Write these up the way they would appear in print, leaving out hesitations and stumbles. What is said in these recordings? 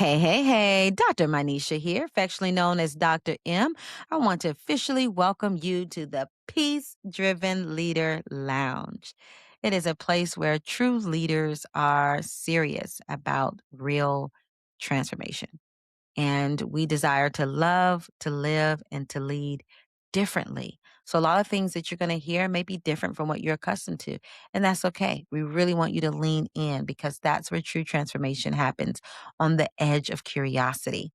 Hey, hey, hey, Dr.Minesha here, affectionately known as Dr. M. I want to officially welcome you to the Peace Driven Leader Lounge. It is a place where true leaders are serious about real transformation. And we desire to love, to live, and to lead differently. So, a lot of things that you're going to hear may be different from what you're accustomed to. And that's okay. We really want you to lean in because that's where true transformation happens on the edge of curiosity.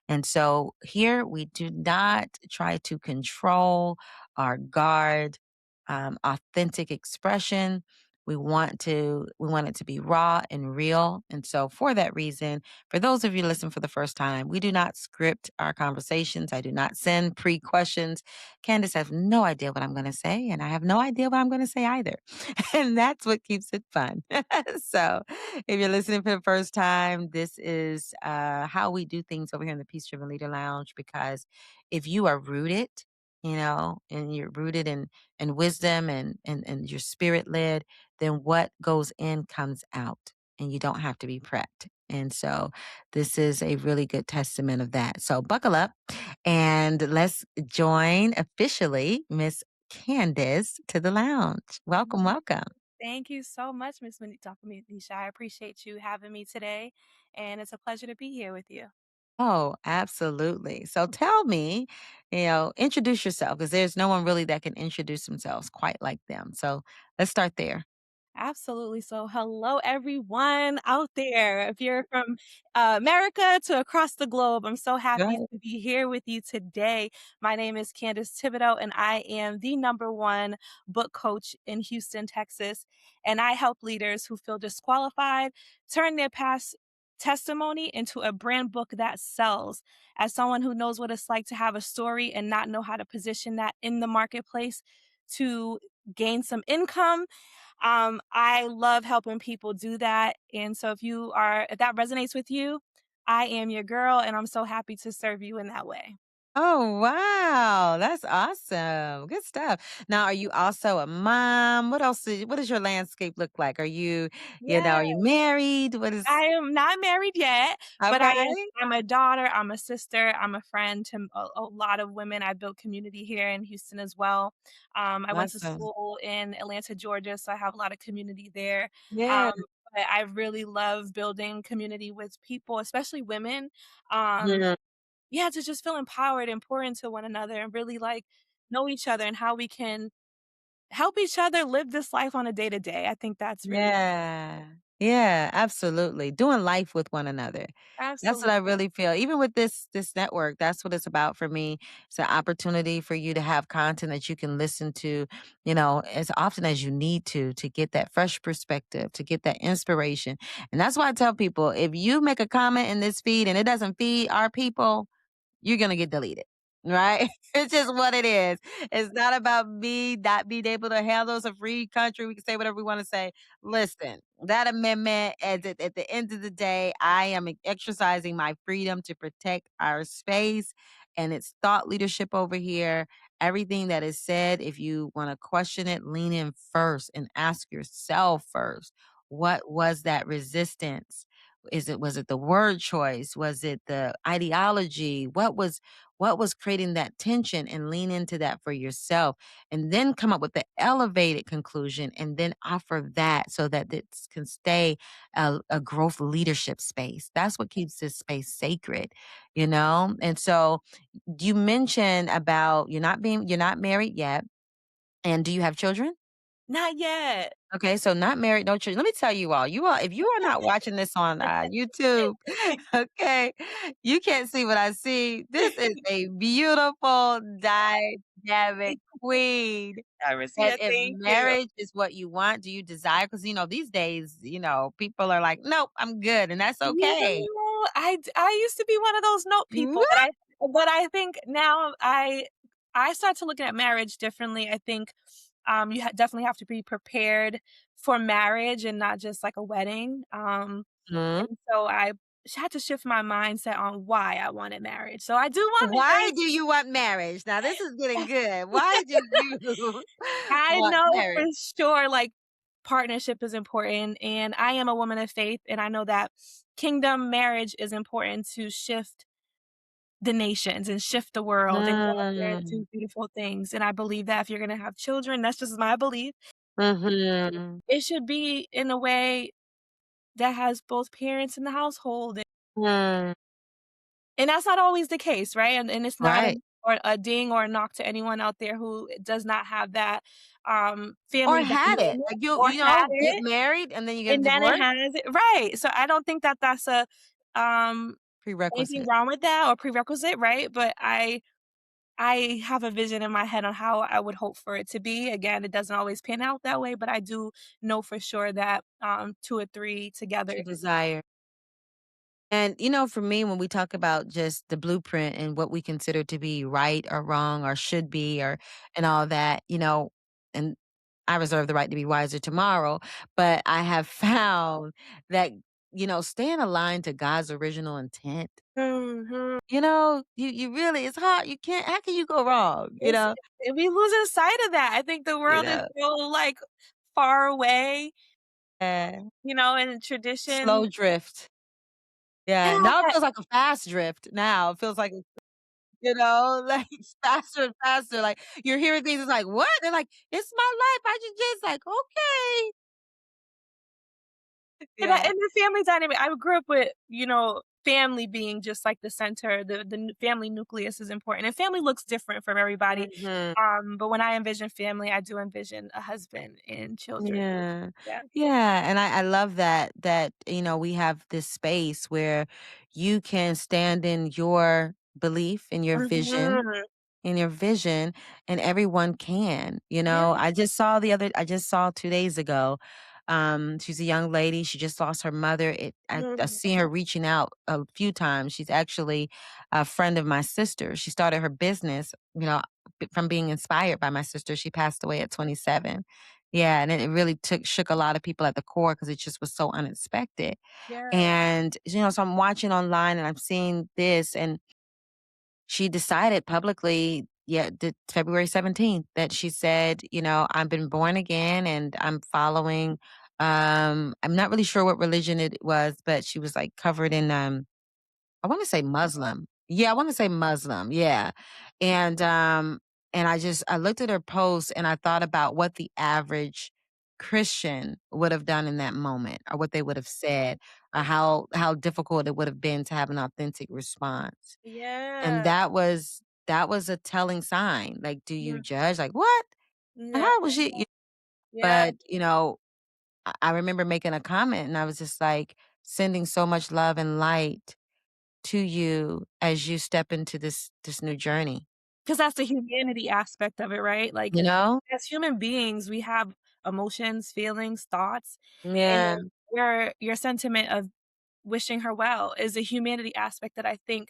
And so, here we do not try to control or guard authentic expression. We want it to be raw and real. And so for that reason, for those of you listening for the first time, we do not script our conversations. I do not send pre-questions. Candice has no idea what I'm going to say, and I have no idea what I'm going to say either. And that's what keeps it fun. So if you're listening for the first time, this is how we do things over here in the Peace Driven Leader Lounge. Because if you are rooted, and you're rooted in wisdom and you're spirit led, then what goes in comes out and you don't have to be prepped. And so this is a really good testament of that. So buckle up and let's join officially Miss Candice to the lounge. Welcome, Mhm. welcome. Thank you so much, Dr. Manisha. I appreciate you having me today, and it's a pleasure to be here with you. Oh, absolutely. So tell me, introduce yourself because there's no one really that can introduce themselves quite like them. So let's start there. Absolutely. So, hello, everyone out there. If you're from America to across the globe, I'm so happy Right. to be here with you today. My name is Candice Thibodeaux, and I am the number one book coach in Houston, Texas. And I help leaders who feel disqualified turn their past testimony into a brand book that sells. As someone who knows what it's like to have a story and not know how to position that in the marketplace to gain some income, I love helping people do that, and so if that resonates with you, I am your girl, and I'm so happy to serve you in that way. Oh, wow. That's awesome. Good stuff. Now, are you also a mom? What does your landscape look like? Are Yeah. you married? What is I am not married yet, but Okay. I'm a daughter, I'm a sister, I'm a friend to a lot of women. I built community here in Houston as well. I went to Awesome. school in Atlanta, Georgia, so I have a lot of community there. Yeah. Um, but I really love building community with people, especially women. Um, Yeah. yeah, to just feel empowered and pour into one another and really, like, know each other and how we can help each other live this life on a day to day. I think that's really Yeah. Yeah, absolutely. Doing life with one another. That's what I absolutely. really feel. Even with this network, that's what it's about for me. It's an opportunity for you to have content that you can listen to, as often as you need to get that fresh perspective, to get that inspiration. And that's why I tell people, if you make a comment in this feed and it doesn't feed our people, you're gonna get deleted, right? It's just what it is. It's not about me not being able to handle. It's a free country. We can say whatever we want to say. Listen, that amendment, at the end of the day, I am exercising my freedom to protect our space, and it's thought leadership over here. Everything that is said, if you want to question it, lean in first and ask yourself first, what was that resistance? Was it the word choice? Was it the ideology? What was creating that tension, and lean into that for yourself, and then come up with the elevated conclusion and then offer that so that it can stay a growth leadership space. That's what keeps this space sacred. And so you mentioned about you're not married yet. And do you have children? Not yet. Okay, so not married, no children. Let me tell you all, if you are not watching this on YouTube, okay, you can't see what I see. This is a beautiful, dynamic queen. And Yeah, if thank you. marriage is what you want, do you desire? Because these days, people are like, nope, I'm good, and that's You okay. know, I used to be one of those note people, but What? I think now I start to look at marriage differently. I think, you definitely have to be prepared for marriage and not just like a wedding, Mhm. and so I had to shift my mindset on why I wanted marriage. So I do want Why marriage. do you want marriage? Now this is getting good. Why do you I want know for marriage? sure, like, partnership is important, and I am a woman of faith, and I know that kingdom marriage is important to shift the nations and shift the world and go out there and Mm, do beautiful things, and I believe that if you're gonna have children, that's just my belief, mhm, it should be in a way that has both parents in the household, mm, and that's not always the case, right? And it's not right. a ding or a knock to anyone out there who does not have that, Or family had it, dynamic like, or had get it, married and then you get a and then it divorce? has it right, so I don't think that that's a, um, anything Prerequisite. wrong with that or prerequisite, right? But I have a vision in my head on how I would hope for it to be. Again, it doesn't always pan out that way, but I do know for sure that, 2 or 3 What together. you desire. And, for me, when we talk about just the blueprint and what we consider to be right or wrong or should be or and all that, and I reserve the right to be wiser tomorrow, but I have found that, staying aligned to God's original intent, Mhm. you really it's hard. You can't how can you go wrong, It's and we losing sight of that. I think the You world is know? so, like, far away, Yeah. and tradition. Slow drift. Yeah. Yeah, Now it feels like a fast drift now. It feels like like faster and faster. Like you're hearing things, it's like, what? They're like, it's my life. I should just like, okay. Yeah. and the family dynamic, I grew up with, family being just, like, the center, the family nucleus is important, and family looks different from everybody, Mhm. but when I envision family, I do envision a husband and children. Yeah. Yeah. Yeah, and I love that, we have this space where you can stand in your belief and your vision Mhm. in your vision and everyone can, Yeah. I just saw 2 days ago, she's a young lady, she just lost her mother. I Mhm. see her reaching out a few times. She's actually a friend of my sister. She started her business, from being inspired by my sister. She passed away at 27. Yeah, and it really shook a lot of people at the core because it just was so unexpected. Yeah. And, so I'm watching online and I'm seeing this and she decided publicly, yeah, February 17th that she said, I've been born again and I'm following I'm not really sure what religion it was, but she was like covered in I want to say Muslim. Yeah, I want to say Muslim. Yeah. And I looked at her post and I thought about what the average Christian would have done in that moment or what they would have said or how difficult it would have been to have an authentic response. And Yeah. that was a telling sign. Like, do you Mhm. judge? Like, "What? Yeah. How was she?" Yeah. But, I remember making a comment and I was just like, sending so much love and light to you as you step into this new journey, 'Cause that's the humanity aspect of it, right? Like, you know? as human beings, we have emotions, feelings, thoughts, and Yeah, your sentiment of wishing her well is a humanity aspect that I think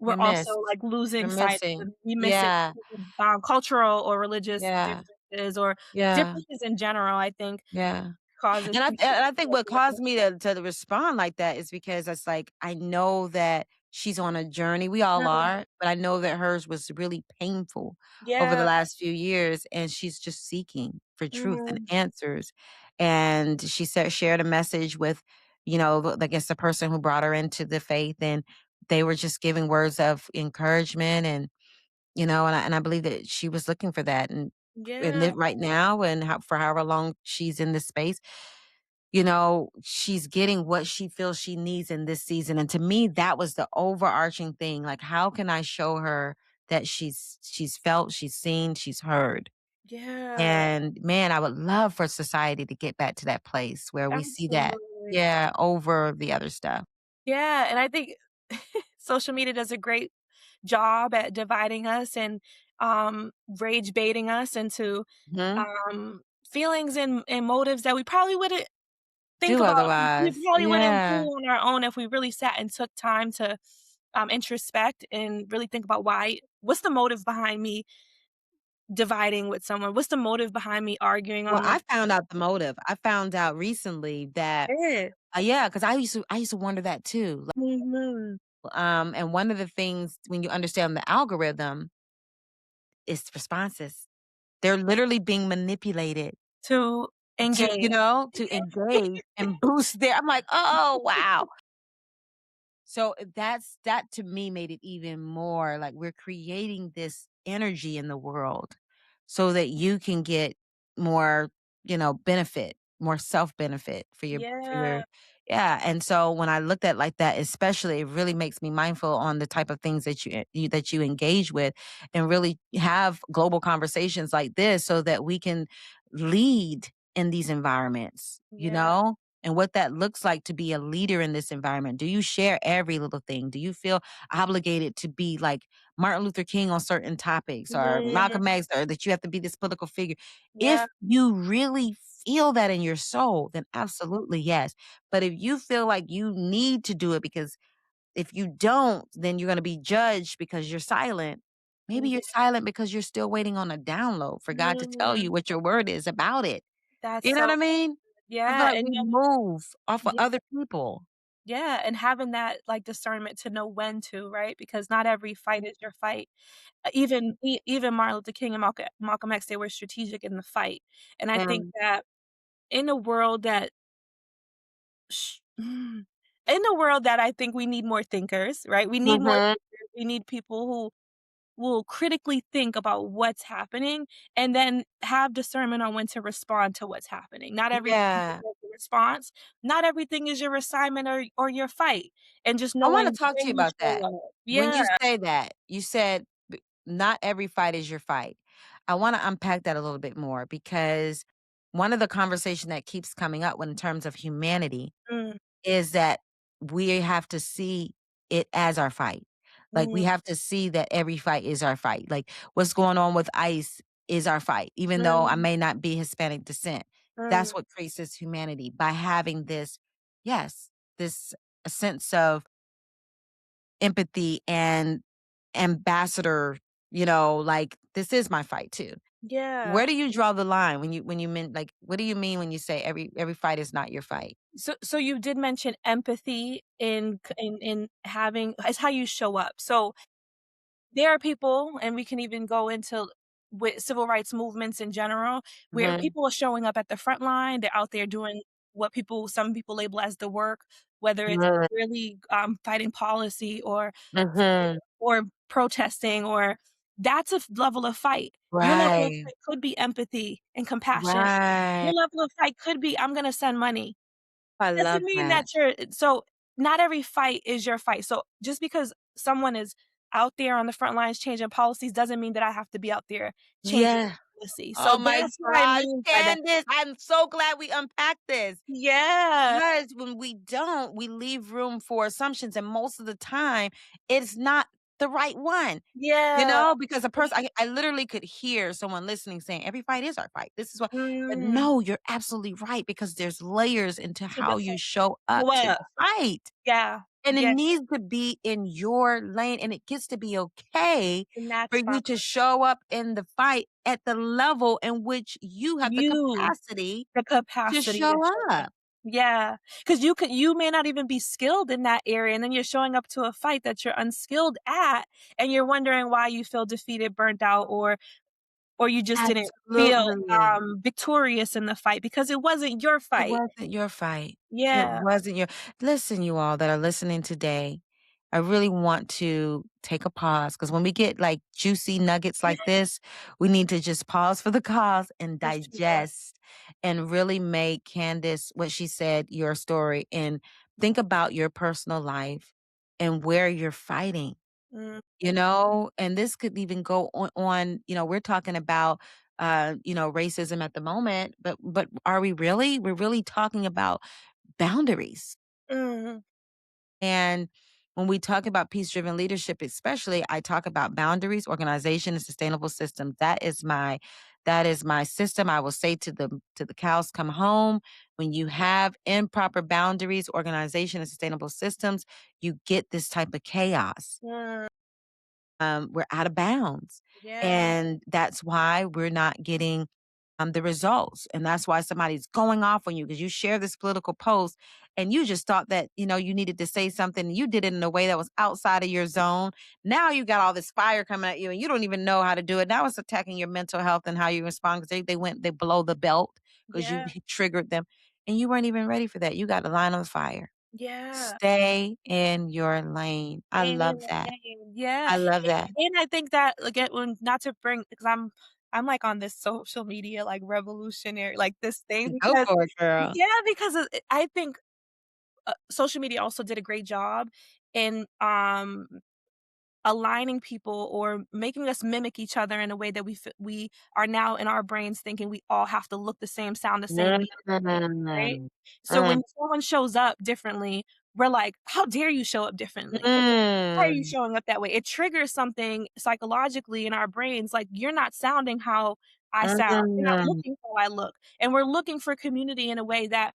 we're you're also, missed. like, losing You're sight of, missing. and we miss it Yeah, because of, cultural or religious yeah, differences or yeah, differences in general, I think, yeah. causes people And I to think feel what caused abandoned. me to respond like that is because it's like, I know that she's on a journey, we all Mm, are, but I know that hers was really painful over the yeah. last few years, and she's just seeking for truth and Mhm. answers, and she shared a message with, I guess the person who brought her into the faith, and they were just giving words of encouragement and I believe that she was looking for that, and Yeah. live right now and for however long she's in this space, she's getting what she feels she needs in this season. And to me, that was the overarching thing. Like, how can I show her that she's felt, she's seen, she's heard? Yeah. And man, I would love for society to get back to that place where we see that, Absolutely. yeah, over the other stuff. Yeah, and I think social media does a great job at dividing us and, rage baiting us into, Mhm. feelings and motives that we probably wouldn't think Do about. We otherwise. probably wouldn't do Yeah. on our own if we really sat and took time to, introspect and really think about what's the motive behind me dividing with someone? What's the motive behind me arguing Well, on the I found out the motive. I found out recently that Yeah. yeah, because I used to wonder that too. Mhm. And one of the things when you understand the algorithm is responses. They're literally being manipulated To to, engage. to engage and boost their I'm like, "Oh, wow." So that to me made it even more like we're creating this energy in the world so that you can get more, benefit, more self-benefit for Yeah, your yeah. And so when I looked at it like that, especially, it really makes me mindful on the type of things that you engage with and really have global conversations like this so that we can lead in these environments, yeah. and what that looks like to be a leader in this environment. Do you share every little thing? Do you feel obligated to be like Martin Luther King on certain topics or Mhm. Malcolm X, or that you have to be this political figure? Yeah, If you really feel that in your soul, then absolutely yes. But if you feel like you need to do it because if you don't, then you're going to be judged because you're silent. Maybe you're yeah. silent because you're still waiting on a download for God to tell Mhm. you what your word is about it. That's You know what so I mean? I feel yeah, like and we move off of yeah, other people. yeah, and having that, like, discernment to know when to, right? Because not every fight is your fight. Even Martin Luther King and Malcolm X, they were strategic in the fight, and I think And that in a world that in a world that I think we need more thinkers, right? We need more mhm. thinkers, we need people who will critically think about what's happening and then have discernment on when to respond to what's happening. Not everything Yeah. deserves a response. Not everything is your assignment or your fight, and just I wanna knowing talk to you when you about show that. up. When Yeah. you say that, you said not every fight is your fight. I wanna unpack that a little bit more because one of the conversation that keeps coming up when in terms of humanity Mm, is that we have to see it as our fight. Like, we mm, have to see that every fight is our fight. Like, what's going on with ICE is our fight, even though I mm, may not be Hispanic descent. mm. That's what creates this humanity by having this, yes, this a sense of empathy and ambassador, like, this is my fight too. Yeah. Where do you draw the line when you mean like, what do you mean when you say every fight is not your fight? So you did mention empathy in having it's how you show up. So there are people, and we can even go into with civil rights movements in general, where Mhm. people are showing up at the front line, they're out there doing what some people label as the work, whether it's Mhm. really, fighting policy Mhm. or protesting or that's a level of fight. Your level of Right. fight could be empathy and compassion. Right. Your level of fight could be, "I'm gonna send money." I Doesn't love mean that. that you're so not every fight is your fight. So just because someone is out there on the front lines changing policies doesn't mean that I have to be out there changing Yeah. policy. So Oh my that's what I gosh, mean by that. Candice, I'm so glad we unpacked this. Yeah. Because when we don't, we leave room for assumptions, and most of the time, it's not the right one. Yeah. Because a person I literally could hear someone listening saying, "Every fight is our fight. This is what." But Mm. no, you're absolutely right because there's layers into To how the you fight. show up to What? the fight. Yeah. And it Yeah. needs to be in your lane, and it gets to be okay And that's for fine. you to show up in the fight at the level in which you have the You capacity the to capacity show to show up. up. Yeah, because you may not even be skilled in that area, and then you're showing up to a fight that you're unskilled at, and you're wondering why you feel defeated, burnt out, or you just didn't feel, Absolutely. victorious in the fight because it wasn't your It fight. wasn't your fight. It Yeah. wasn't your Listen, you all that are listening today, I really want to take a pause because when we get like juicy nuggets like this, we need to just pause for the cause and For sure. digest and really make Candace what she said your story and think about your personal life and where you're fighting. Mm, And this could even go on, we're talking about racism at the moment, but are we really? We're really talking about boundaries. mhm, And when we talk about peace-driven leadership, especially, I talk about boundaries, organization, and sustainable systems. That is my system. I will say to the cows come home. When you have improper boundaries, organization, and sustainable systems, you get this type of chaos. mm, We're out of bounds. yeah, And that's why we're not getting the results. And that's why somebody's going off on you because you share this political post and you just thought that, you needed to say something. And you did it in a way that was outside of your zone. Now you got all this fire coming at you and you don't even know how to do it. Now it's attacking your mental health and how you respond because they below the belt because you yeah, triggered them and you weren't even ready for that. You got a line on the fire. Yeah. Stay in your lane. I Staying in love the that. lane, yeah, I love that. and I think that, again, when not to bring because I'm, like, on this social media, like, revolutionary like, this thing Go because for it, girl. yeah, because I think, social media also did a great job in, aligning people or making us mimic each other in a way that we are now in our brains thinking we all have to look the same, sound the same, be the same, right? Mm, So mm, when someone shows up differently, we're like, "How dare you show up differently? Why are you mm, showing up that way?" It triggers something psychologically in our brains, like, "You're not sounding how I sound. You're not mm. looking how I look." And we're looking for community in a way that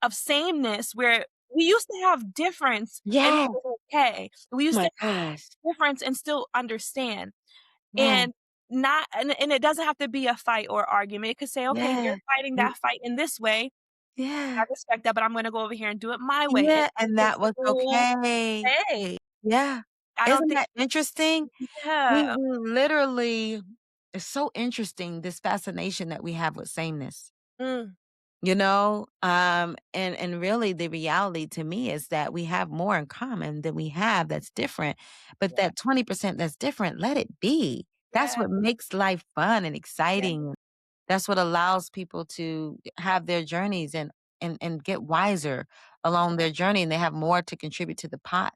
of sameness where we used to have difference and it Yeah. was okay. We Oh used my to gosh. difference and still understand. Yeah. And not and it doesn't have to be a fight or argument. It could say, "Okay, you're Yeah. fighting Mm, that fight in this way. I yeah. respect that, but I'm gonna go over here and do it my way." And Yeah, and it's that was okay. okay. Yeah. I don't Isn't think that interesting? We yeah. literally it's so interesting, this fascination that we have with sameness. Mm, And really the reality to me is that we have more in common than we have that's different. But yeah, that 20% that's different, let it be. That's yeah, what makes life fun and yeah, exciting. That's what allows people to have their journeys and get wiser along their journey, and they have more to contribute to the pot,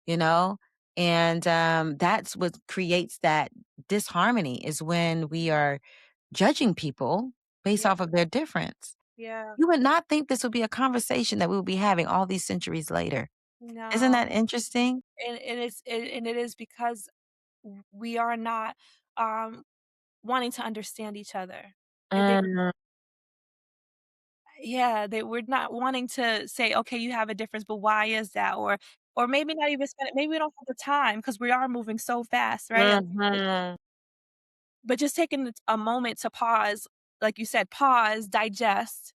you know? And that's what creates that disharmony is when we are judging people based yeah, off of their difference. yeah. You would not think this would be a conversation that we would be having all these centuries later. Isn't No. that interesting? And it is because we are not, um, wanting to understand each other. They Mm, yeah, they we're not wanting to say, "Okay, you have a difference, but why is that?" Or maybe not even spend it maybe we don't have the time because we are moving so fast, right? mhm, But just taking a moment to pause, like you said, pause, digest,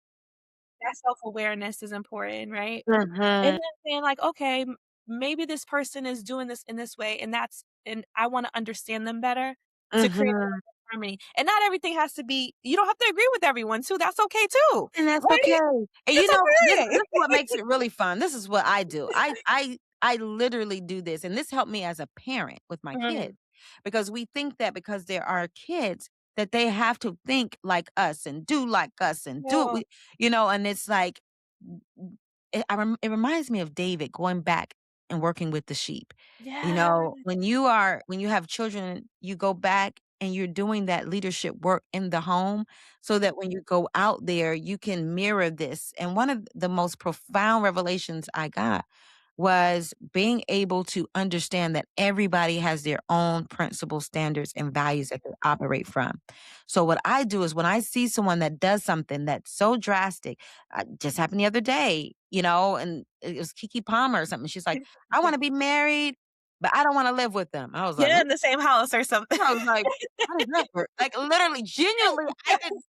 that self-awareness is important, right? And mhm, then saying like, "Okay, maybe this person is doing this in this way, and and I wanna understand them better to create mhm. harmony." And not everything has to be you don't have to agree with everyone too, that's okay too, And that's okay. right? And It's this okay. is what makes it really fun. This is what I do. I literally do this, and this helped me as a parent with my kids Mm, because we think that because there are kids that they have to think like us and do like us and do it no. with, and it's like it reminds me of David going back and working with the sheep. Yeah. When you have children, you go back and you're doing that leadership work in the home so that when you go out there, you can mirror this. And one of the most profound revelations I got was being able to understand that everybody has their own principles, standards, and values that they operate from. So what I do is when I see someone that does something that's so drastic, just happened the other day, and it was Kiki Palmer or something. She's like, "I want to be married, but I don't want to live with them." I was like, Yeah, in the same house or something. I was like, "How does that work?" Like literally, genuinely, I didn't.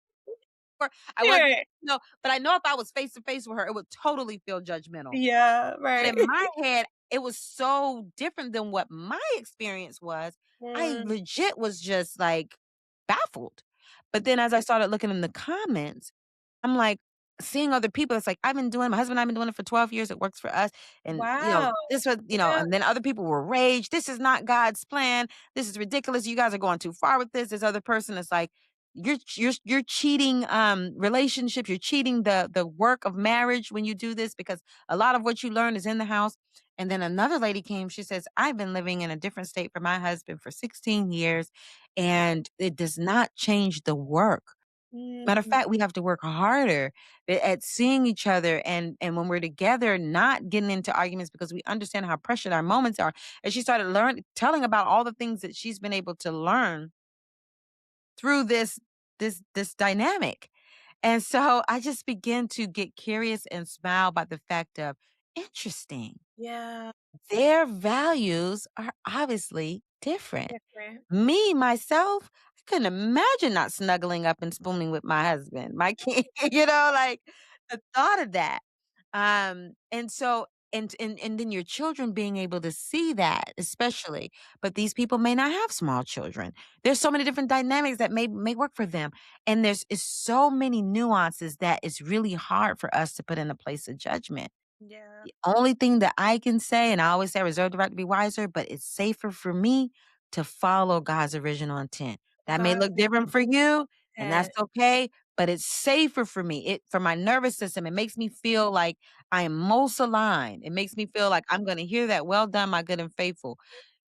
I wasn't, Right. but I know if I was face to face with her, it would totally feel judgmental. Yeah, But right. in my head, it was so different than what my experience was. I Mm, legit was just, like, baffled. But then as I started looking in the comments, I'm, like, seeing other people, it's like, my husband and I have been doing it for 12 years, it works for us, and, wow. this was Yeah. and then other people were rage, "This is not God's plan. This is ridiculous. You guys are going too far with this." This other person is like, You're cheating, relationships, you're cheating the work of marriage when you do this because a lot of what you learn is in the house. And then another lady came, she says, "I've been living in a different state from my husband for 16 years, and it does not change the work. Matter of Mm, fact, we have to work harder at seeing each other and when we're together, not getting into arguments because we understand how precious our moments are." And she started telling about all the things that she's been able to learn through this dynamic. And so I just began to get curious and smile by the fact of interesting. yeah, Their values are obviously different. different. Me, myself, I couldn't imagine not snuggling up and spooning with my husband, my kid, like the thought of that. And so and then your children being able to see that, especially, but these people may not have small children. There's so many different dynamics that may work for them. And there's is so many nuances that it's really hard for us to put in a place of judgment. Yeah. The only thing that I can say, and I always say I reserve the right to be wiser, but it's safer for me to follow God's original intent. That may God look different for you, and that's had okay, but it's safer for me. It for my nervous system, it makes me feel like I am most aligned. It makes me feel like I'm gonna hear that, well done, my good and faithful,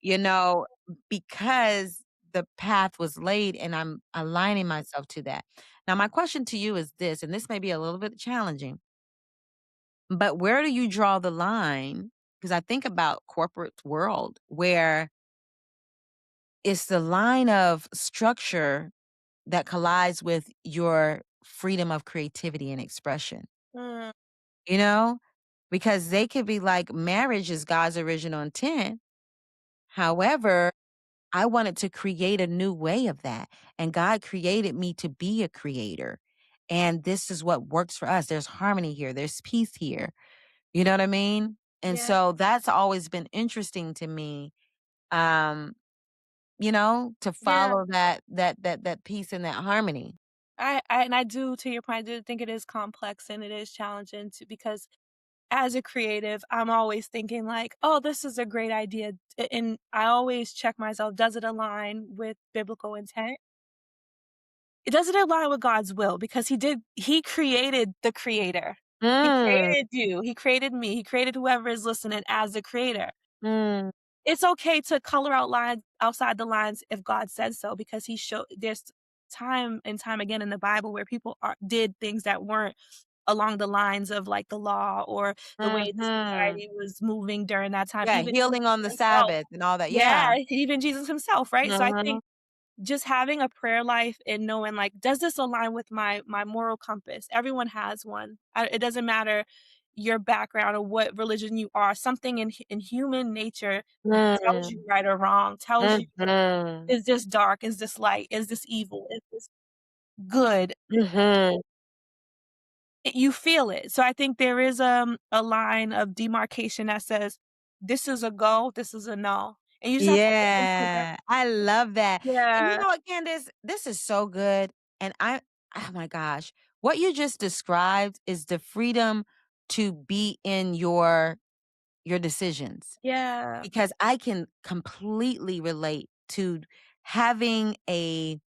you know, because the path was laid and I'm aligning myself to that. Now, my question to you is this, and this may be a little bit challenging, but where do you draw the line? Because I think about corporate world where it's the line of structure that collides with your freedom of creativity and expression, mm, you know? Because they could be like, marriage is God's original intent. However, I wanted to create a new way of that. And God created me to be a creator. And this is what works for us. There's harmony here, there's peace here. You know what I mean? And yeah, so that's always been interesting to me, um, to yeah. follow that peace and that harmony. I do, to your point, I do think it is complex and it is challenging to because as a creative, I'm always thinking like, "Oh, this is a great idea," and I always check myself, does it align with biblical intent? It doesn't align with God's will because he created the creator. He Mm, created you, he created me, he created whoever is listening as the creator. mm, It's okay to color out lines outside the lines if God says so because he showed there's time and time again in the Bible where people did things that weren't along the lines of, like, the law or the way the mhm. society was moving during that time, Yeah, even healing Jesus on the himself. Sabbath and all that. Yeah. Yeah, even Jesus himself, right? So I Mhm, think just having a prayer life and knowing, like, does this align with my moral compass? Everyone has one. It doesn't matter your background or what religion you are, something in human nature tells you mm, right or wrong, tells you, mhm, is this dark? Is this light? Is this evil? Is this good? mhm. You feel it. So I think there is, a line of demarcation that says, "This is a go, this is a no." And you just have to listen to them. Yeah, I love that. And you Yeah. know what, Candace? This is so good. And oh my gosh, what you just described is the freedom to be in your decisions. Yeah. Because I can completely relate to having a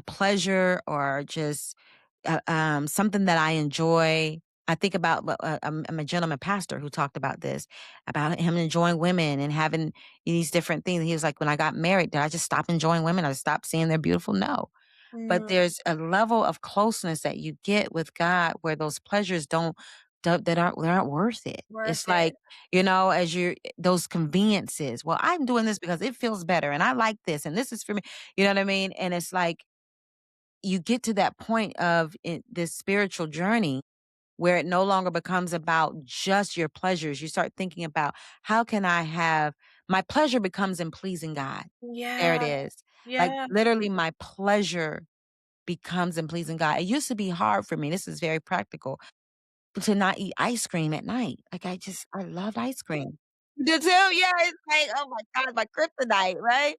pleasure or just something that I enjoy. I think about I'm a gentleman pastor who talked about this, about him enjoying women and having these different things. He was like, when I got married, did I just stop enjoying women? I stopped seeing they're beautiful? No. But Mm, there's a level of closeness that you get with God where those pleasures don't they aren't worth it. worth It's it. like, as you those conveniences. Well, I'm doing this because it feels better and I like this and this is for me. You know what I mean? And it's like you get to that point of this spiritual journey where it no longer becomes about just your pleasures. You start thinking about how can I have my pleasure becomes in pleasing God. There it Yeah, is. Like yeah. literally my pleasure becomes in pleasing God. It used to be hard for me. This is very practical to not eat ice cream at night. Like I love ice cream. You do too? Yeah, it's like, oh my God, my kryptonite, right?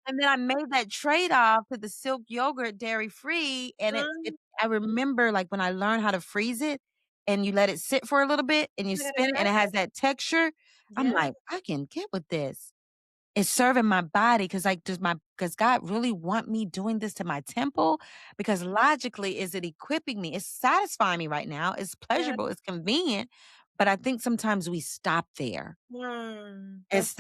And then I made that trade-off to the silk yogurt dairy-free, and it Mm, I remember, like, when I learned how to freeze it, and you let it sit for a little bit, and you spin it, yeah, and it has that texture, I'm yeah, like, "I can get with this." It's serving my body because God really want me doing this to my temple? Because logically, is it equipping me? It's satisfying me right now, it's yeah. pleasurable, it's convenient, but I think sometimes we stop there. That's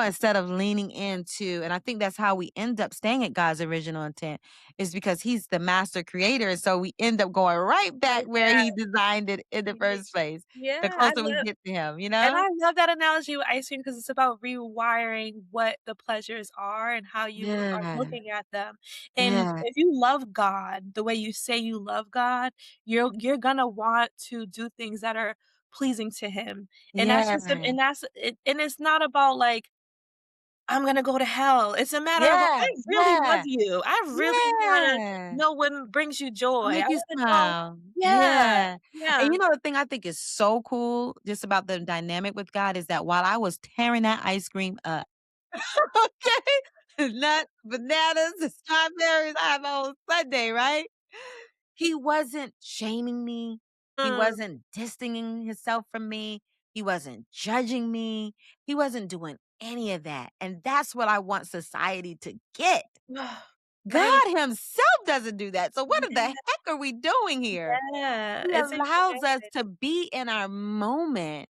Instead of leaning into, and I think that's how we end up staying at God's original intent is because he's the master creator, so we end up going right back right where back. he designed it in the Ye first place, the yeah, closer we get to him, you and know? I love that analogy with ice cream because it's about rewiring what the pleasures are and how you are Yeah, looking at them, and yeah, if you love God the way you say you love God, you're gonna want to do things that are pleasing to Him, and that's just yeah, and that's it and it's not about, like, "I'm gonna go to hell." It's a matter of, yeah, "I really love yeah, you. I really wanna yeah. know what brings you joy. I'll I make you wanna know." smile. Yeah, Yeah. And yeah, you know the thing I think is so cool just about the dynamic with God is that while I was tearing that ice cream up, okay, nuts, bananas, and strawberries, I have a whole Sunday, right? He wasn't shaming me. He wasn't distancing himself from me. He wasn't judging me. He wasn't doing any of that. And that's what I want society to get. Right. God himself doesn't do that. So what the heck are we doing here? Yeah, He it's allows us insane. to be in our moment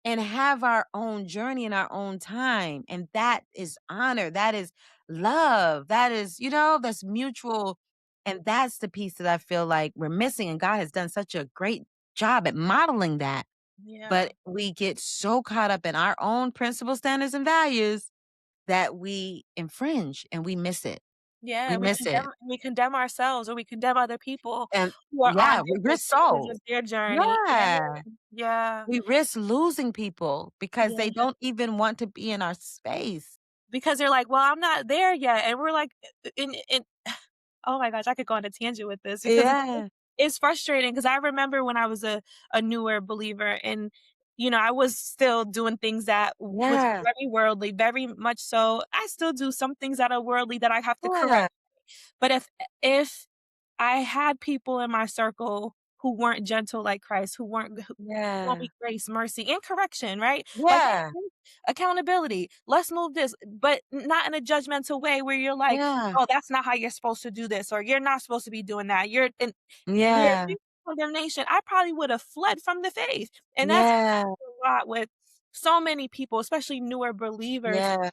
and have our own journey in our own time. And that is honor. That is love. That is, that's mutual. And that's the piece that I feel like we're missing. And God has done such a great job at modeling that. Yeah. But we get so caught up in our own principles, standards, and values that we infringe and we miss it. Yeah, We miss it. we condemn ourselves or we condemn other people And who are on yeah, we different risk stages souls. of their journey. Yeah. Yeah. Yeah. We risk losing people because they Yeah. don't even want to be in our space. Because they're like, "Well, I'm not there yet," and we're like, and oh my gosh, I could go on a tangent with this because Yeah. it's frustrating. Because I remember when I was a newer believer and, I was still doing things that was Yeah. very worldly, very much so. I still do some things that are worldly that I have to Yeah. correct. But if I had people in my circle who weren't gentle like Christ, who showed Yeah. me grace, mercy, and correction, right? Like, Yeah. "Hey, accountability, let's move this," but not in a judgmental way where you're like, Yeah. "Oh, that's not how you're supposed to do this," or "You're not supposed to be doing that." You're Yeah. condemnation. I probably would have fled from the faith, and that's Yeah. a lot with so many people, especially newer believers Yeah.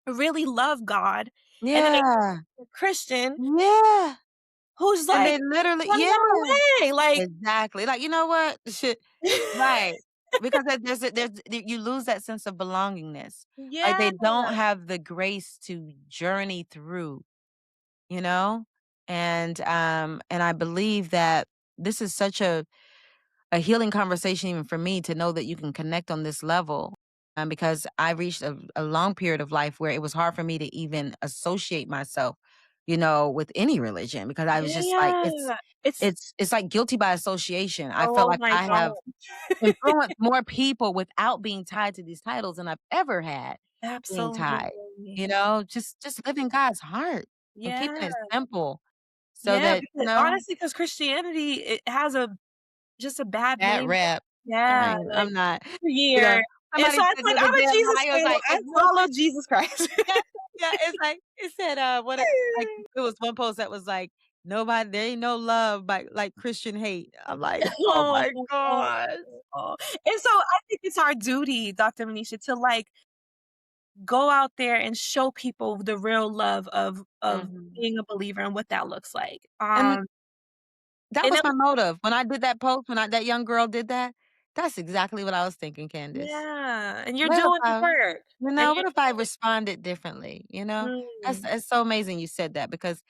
who really love God, and then they Yeah. a Christian Yeah. who's And like, they literally "Run yeah. them away," like Exactly. Like, you know what? Shit. Right. Because you lose that sense of belongingness. Like, Yeah, they don't have the grace to journey through, you know? And I believe that this is such a healing conversation even for me to know that you can connect on this level. Because I reached a long period of life where it was hard for me to even associate myself, with any religion because I was just like, yeah. It's it's like guilty by association. I felt oh like my I god. have influenced more people without being tied to these titles than I've ever had being tied. Absolutely. Just living God's heart and keeping Yeah. it simple so Yeah, that, because honestly, because Christianity, it has a just a bad bad name. rap. Yeah, like, I'm not, you know, year. And somebody so it's said the like, other I'm a day in Jesus bio, was fan, like, I it's one follow post Jesus Christ. yeah, yeah, it's like it said, like, it was one post that was like, "Nobody there ain't no love like Christian hate." I'm like, "Oh Oh, my gosh." and so I think it's our duty, Dr. Manisha, to, like, go out there and show people the real love of Mhm. being a believer and what that looks like. And that And was it my motive. When I did that post, when that young girl did that, that's exactly what I was thinking, Candice. yeah, and you're What if doing the I work, and what if I responded differently, you know? That's mm, it's so amazing you said that because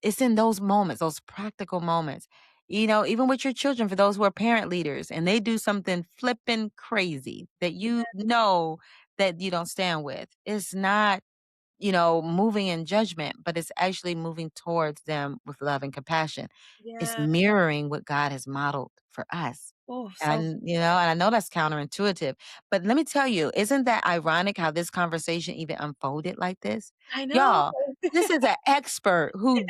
it's in those moments, those practical moments. Even with your children, for those who are parent leaders and they do something flipping crazy that yeah, that you don't stand with. It's not, moving in judgment, but it's actually moving towards them with love and compassion. It's yeah. mirroring what God has modeled for us. Oh, so And I know that's counterintuitive, but let me tell you, isn't that ironic how this conversation even unfolded like this? I know. Y'all, this is an expert who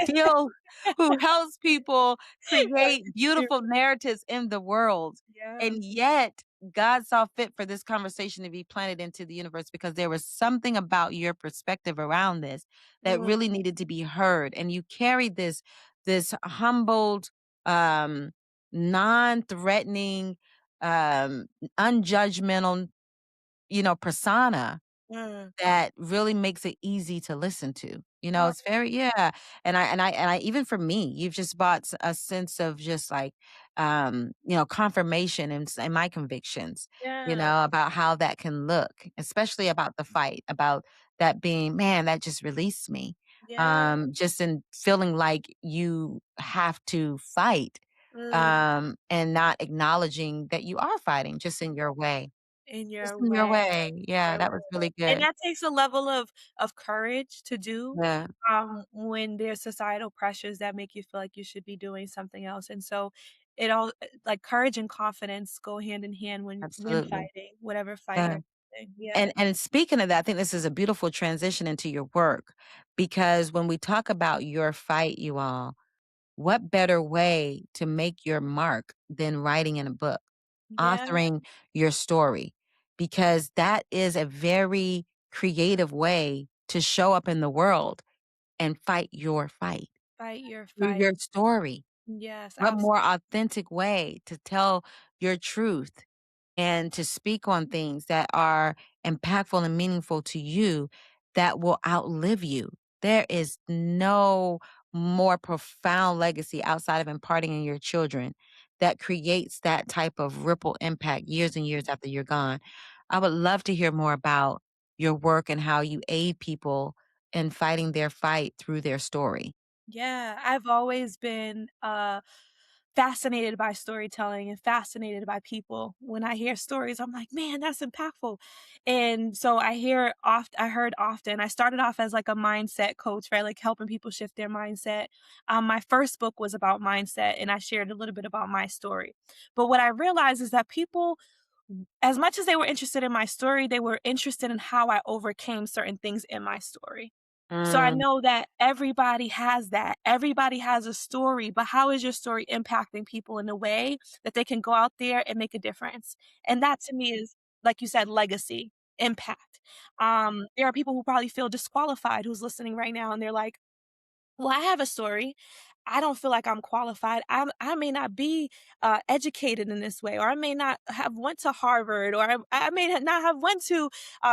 helps people create beautiful narratives in the world. Yeah. And yet God saw fit for this conversation to be planted into the universe because there was something about your perspective around this that Mm, really needed to be heard. And you carried this humbled, um, non-threatening, um, unjudgmental, persona mm, that really makes it easy to listen to. oh, It's very yeah. And I even for me, you've just brought a sense of just like confirmation in my convictions, yeah, about how that can look, especially about the fight, about that being, man, that just released me. yeah, Just in feeling like you have to fight, mm, and not acknowledging that you are fighting just in your way. in Just your in your way. way. Yeah, Your that was way. really And good. that takes a level of courage to do, Yeah, when there's societal pressures that make you feel like you should be doing something else, and so it all like, courage and confidence go hand in hand when absolutely. fighting, whatever fight Yeah. you're fighting. Yeah. And speaking of that, I think this is a beautiful transition into your work because when we talk about your fight, you all, what better way to make your mark than writing in a book, Yeah, authoring your story? Because that is a very creative way to show up in the world and fight your fight fight your through fight. your story. Yes, What more absolutely. authentic way to tell your truth and to speak on things that are impactful and meaningful to you that will outlive you. There is no more profound legacy outside of imparting in your children that creates that type of ripple impact years and years after you're gone. I would love to hear more about your work and how you aid people in fighting their fight through their story. Yeah, I've always been, fascinated by storytelling and fascinated by people. When I hear stories, I'm like, "Man, that's impactful." And so I heard often I started off as, like, a mindset coach, right, like, helping people shift their mindset. My first book was about mindset, and I shared a little bit about my story. But what I realized is that people, as much as they were interested in my story, they were interested in how I overcame certain things in my story. So I Mm, know that everybody has that. Everybody has a story, but how is your story impacting people in a way that they can go out there and make a difference? And that to me is, like you said, legacy, impact. There are people who probably feel disqualified who's listening right now and they're like, well, I have a story. I don't feel like I'm qualified. I may not be educated in this way, or I may not have went to Harvard, or I may not have went to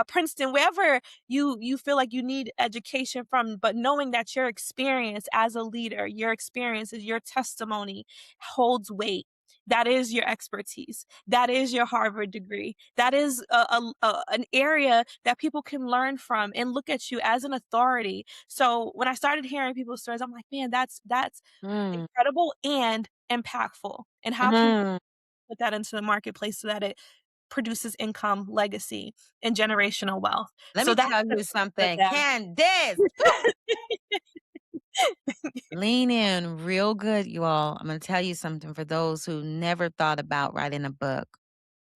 Princeton, wherever you feel like you need education from. But knowing that your experience as a leader, your experiences, your testimony holds weight. That is your expertise. That is your Harvard degree. That is an area that people can learn from and look at you as an authority. So when I started hearing people's stories, I'm like, man, that's mm, incredible and impactful. And how can we mm. put that into the marketplace so that it produces income, legacy, and generational wealth? Let So me that's tell the you but something, that. Candice. Lean in real good, you all. I'm going to tell you something for those who never thought about writing a book,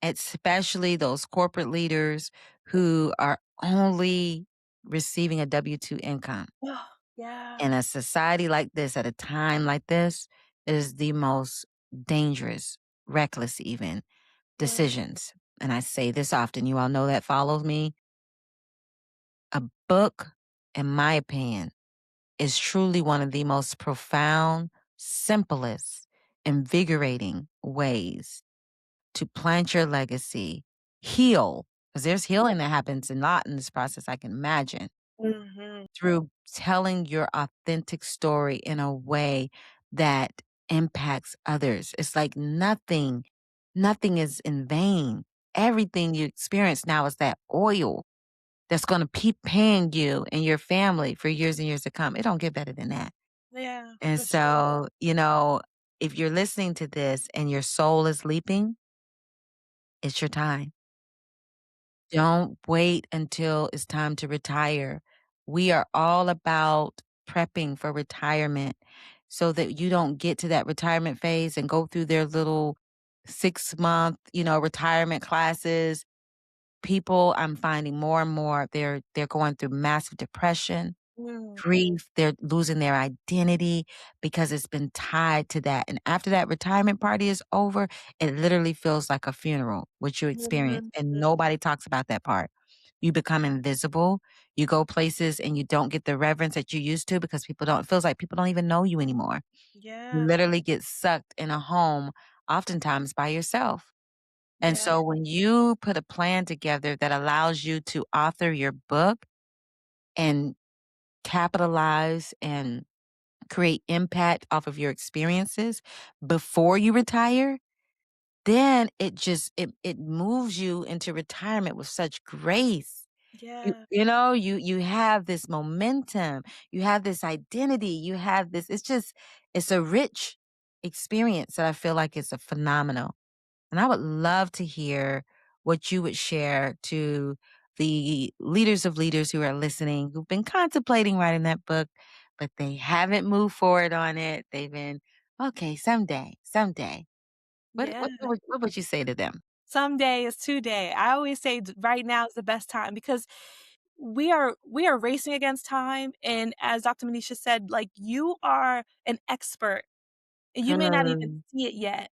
especially those corporate leaders who are only receiving a W 2 income. Yeah. In a society like this, at a time like this, is the most dangerous, reckless, even Mm, decisions. And I say this often, you all know that follows me. A book, in my opinion, is truly one of the most profound, simplest, invigorating ways to plant your legacy, heal, because there's healing that happens a lot in this process, I can imagine, mhm. through telling your authentic story in a way that impacts others. It's like nothing is in vain. Everything you experience now is that oil that's gonna keep paying you and your family for years and years to come. It don't get better than that. Yeah, And for sure. so, if you're listening to this and your soul is leaping, it's your time. Don't wait until it's time to retire. We are all about prepping for retirement so that you don't get to that retirement phase and go through their little 6-month, retirement classes. People, I'm finding more and more, they're going through massive depression, Mm, grief, they're losing their identity because it's been tied to that, and after that retirement party is over, it literally feels like a funeral, what you experience, mhm. and nobody talks about that part. You become invisible, you go places and you don't get the reverence that you used to because people don't it feels like people don't even know you anymore. You Yeah, literally get sucked in a home, oftentimes by yourself, and yeah, so when you put a plan together that allows you to author your book and capitalize and create impact off of your experiences before you retire, then it moves you into retirement with such grace. yeah, You have this momentum, you have this identity, you have this it's a rich experience that I feel like is a phenomenal. And I would love to hear what you would share to the leaders of leaders who are listening, who've been contemplating writing that book, but they haven't moved forward on it. They've been, okay, someday, someday. What, yeah. what, what would you say to them? Someday is today. I always say right now is the best time because we are racing against time, and as Dr. Manisha said, like, you are an expert and you may not even Mm, see it yet.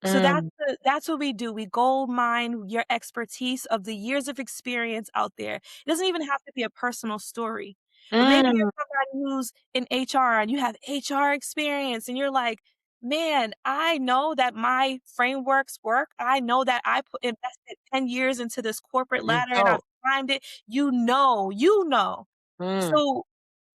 So mm, that's what we do. We gold mine your expertise of the years of experience out there. It doesn't even have to be a personal story, but maybe you're mm. somebody who's in HR and you have HR experience and you're like, "Man, I know that my frameworks work. I know that I put invested 10 years into this corporate ladder and I've Result. climbed it." You know. Mm, So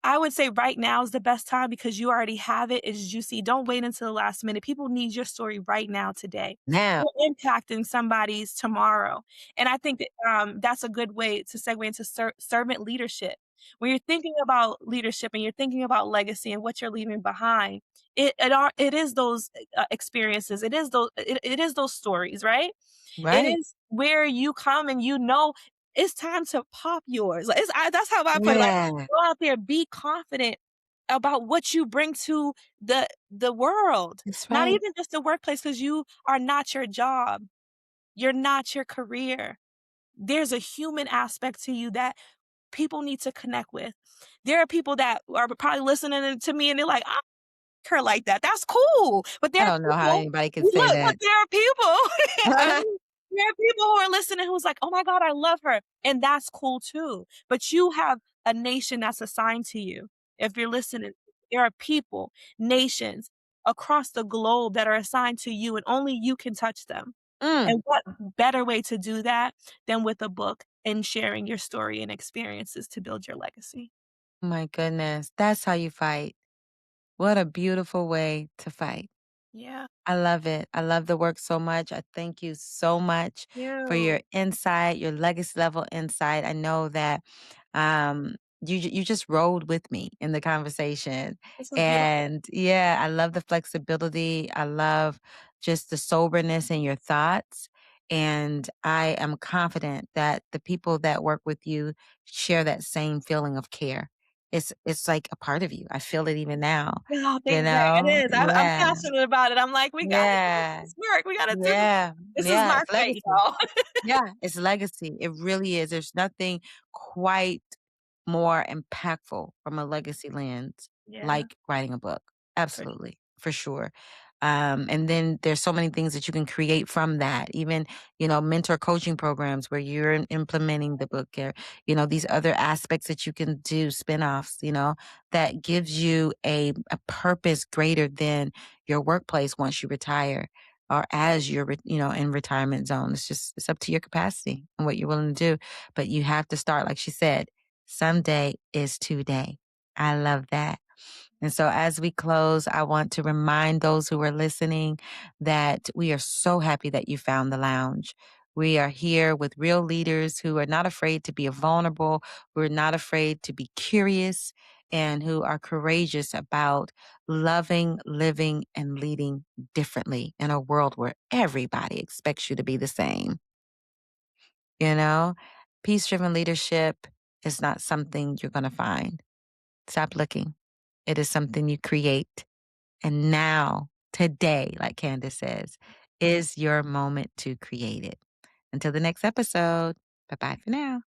I would say right now is the best time because you already have it, it's juicy. Don't wait until the last minute. People need your story right now, today. now. You're impacting somebody's tomorrow. And I think that, that's a good way to segue into servant leadership. When you're thinking about leadership and you're thinking about legacy and what you're leaving behind, it is those, experiences. It is those stories, right? It Right. is where you come and you know it's time to pop yours. Like, that's how I put it, like, Yeah. go out there, be confident about what you bring to the world, That's not right. even just the workplace, because you are not your job, you're not your career. There's a human aspect to you that people need to connect with. There are people that are probably listening to me and they're like, her like that. That's cool. But there I are don't know how people anybody can say look, but that. there are people I mean, there are people who are listening who's like, "Oh my god, I love her." And that's cool too. But you have a nation that's assigned to you. If you're listening, there are people, nations across the globe that are assigned to you and only you can touch them. Mm, And what better way to do that than with a book and sharing your story and experiences to build your legacy? my goodness. That's how you fight. What a beautiful way to fight. Yeah. I love it. I love the work so much. I thank you so much for You. your insight, your legacy level insight. I know that you just rode with me in the conversation. This was beautiful. And yeah, I love the flexibility. I love just the soberness in your thoughts. And I am confident that the people that work with you share that same feeling of care. It's like a part of you. I feel it even now, Oh, you thanks, Zach. It know? is. I'm Yeah. passionate about it. I'm like, "We gotta do Yeah. this work. We gotta do this." Yeah. This is Yeah, my it's fight, legacy. y'all. Yeah, it's legacy. It really is. There's nothing quite more impactful from a legacy lens Yeah, like writing a book. for sure. Absolutely, for sure. And then there's so many things that you can create from that. Even, mentor coaching programs where you're implementing the book or, these other aspects that you can do, spin-offs, that gives you a purpose greater than your workplace once you retire or as you're, in retirement zone. It's up to your capacity and what you're willing to do. But you have to start, like she said, someday is today. I love that. And so as we close, I want to remind those who are listening that we are so happy that you found the lounge. We are here with real leaders who are not afraid to be vulnerable, who are not afraid to be curious, and who are courageous about loving, living, and leading differently in a world where everybody expects you to be the same. You know, peace driven leadership is not something you're going to find. Stop looking. It is something you create. And now, today, like Candace says, is your moment to create it. Until the next episode, bye bye for now.